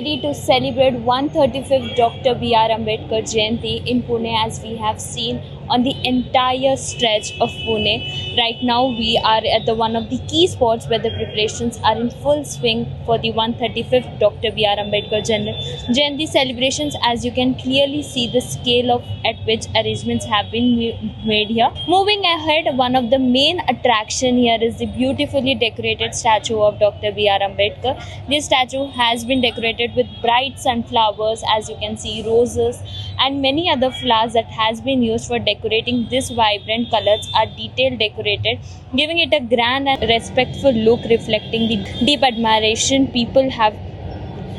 ready to celebrate 135th Dr. B.R. Ambedkar Jayanti in Pune, as we have seen on the entire stretch of Pune. Right now we are at the one of the key spots where the preparations are in full swing for the 135th Dr. B.R. Ambedkar Jayanti celebrations. As you can clearly see the scale of at which arrangements have been made here. Moving ahead, one of the main attraction here is the beautifully decorated statue of Dr. B.R. Ambedkar. This statue has been decorated with bright sunflowers, as you can see, roses and many other flowers that has been used for decorating. This vibrant colors are detail decorated, giving it a grand and respectful look, reflecting the deep admiration people have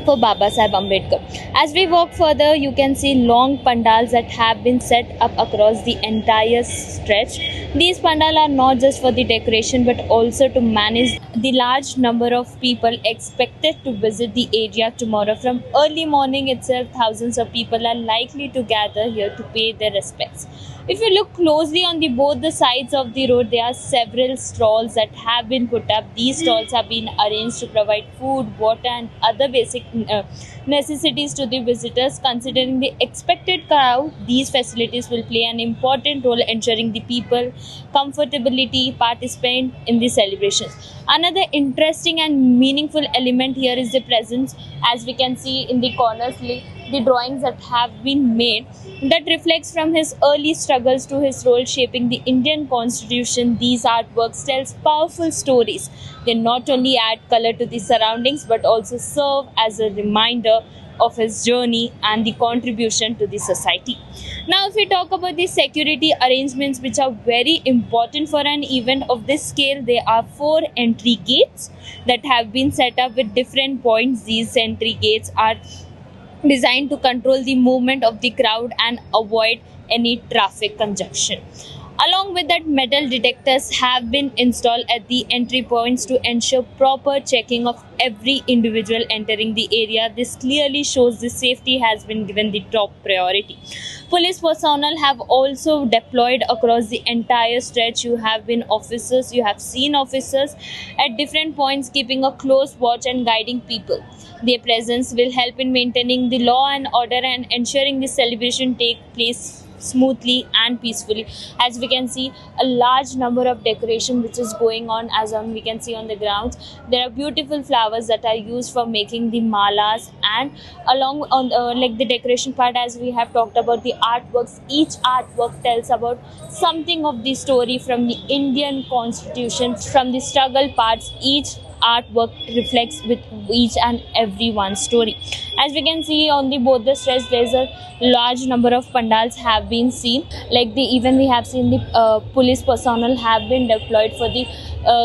for Baba Saheb Ambedkar. As we walk further, you can see long pandals that have been set up across the entire stretch. These pandals are not just for the decoration but also to manage the large number of people expected to visit the area tomorrow. From early morning itself, thousands of people are likely to gather here to pay their respects. If you look closely on both the sides of the road, there are several stalls that have been put up. These stalls have been arranged to provide food, water and other basic necessities to the visitors. Considering the expected crowd, these facilities will play an important role ensuring the people comfortability participate in the celebrations. Another interesting and meaningful element here is the presence, as we can see in the corners, the drawings that have been made that reflects from his early struggles to his role shaping the Indian Constitution. These artworks tells powerful stories. They not only add color to the surroundings but also serve as a reminder of his journey and the contribution to the society. Now, if we talk about the security arrangements, which are very important for an event of this scale, there are 4 entry gates that have been set up with different points. These entry gates are designed to control the movement of the crowd and avoid any traffic congestion. Along with that, metal detectors have been installed at the entry points to ensure proper checking of every individual entering the area. This clearly shows the safety has been given the top priority. Police personnel have also deployed across the entire stretch. You have seen officers at different points keeping a close watch and guiding people. Their presence will help in maintaining the law and order and ensuring the celebration take place smoothly and peacefully. As we can see, a large number of decoration which is going on, we can see on the grounds. There are beautiful flowers that are used for making the malas, and along on like the decoration part, as we have talked about the artworks, each artwork tells about something of the story from the Indian Constitution. From the struggle parts, each artwork reflects with each and every one story. As we can see on both the stretch, there's a large number of pandals have been seen. Even we have seen the police personnel have been deployed for the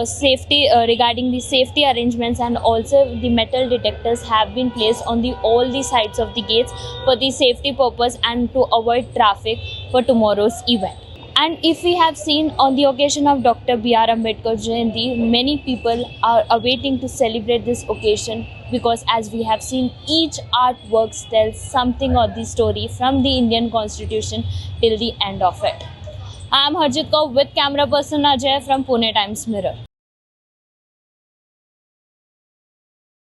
safety regarding the safety arrangements, and also the metal detectors have been placed on all the sides of the gates for the safety purpose and to avoid traffic for tomorrow's event. And if we have seen on the occasion of Dr. B.R. Ambedkar Jayanti, many people are awaiting to celebrate this occasion, because as we have seen, each artwork tells something of the story from the Indian Constitution till the end of it. I am Harjit Kaur with camera person Ajay from Pune Times Mirror.